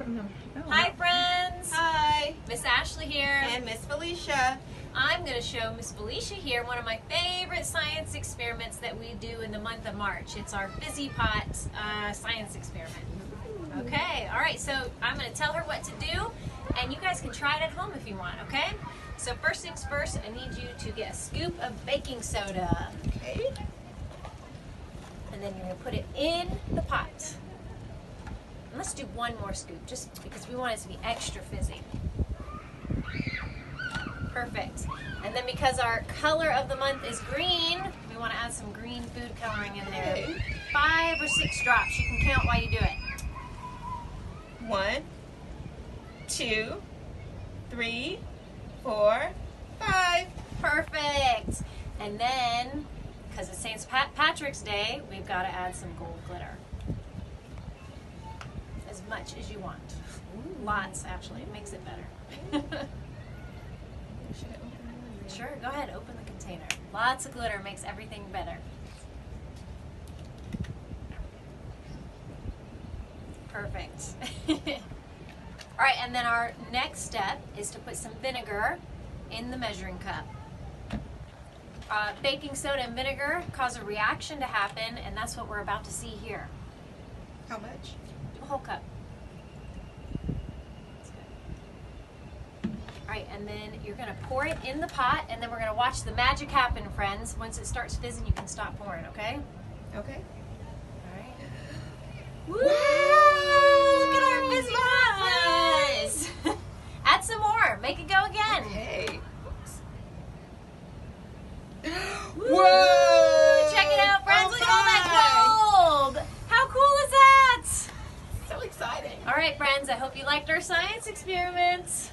no. Hi friends! Hi, Miss Ashley here. and Miss Felicia. I'm going to show Miss Felicia here one of my favorite science experiments that we do in the month of March. It's our Fizzy Pot science experiment. Okay, alright, so I'm going to tell her what to do, and you guys can try it at home if you want, okay? So first things first, I need you to get a scoop of baking soda. Okay. And then you're going to put it in the pot. And let's do one more scoop, just because we want it to be extra fizzy. Perfect. And then because our color of the month is green, we want to add some green food coloring in there. Okay. 5 or 6 drops. You can count while you do it. 1, 2, 3, 4, 5. Perfect. And then, because it's St. Patrick's Day, we've got to add some gold glitter. As much as you want. Lots, actually. It makes it better. Should I open it? Sure, go ahead, open the container. Lots of glitter makes everything better. Perfect. All right, and then our next step is to put some vinegar in the measuring cup. Baking soda and vinegar cause a reaction to happen, and that's what we're about to see here. How much? A whole cup. All right, and then you're gonna pour it in the pot, and then we're gonna watch the magic happen, friends. Once it starts fizzing, you can stop pouring, okay? Okay. All right. Woo! Look at our fizzy pot fizz! Add some more. Make it go again. Okay. Woo! Whoa! Check it out, friends. Oh Look at all that gold. How cool is that? So exciting. All right, friends. I hope you liked our science experiments.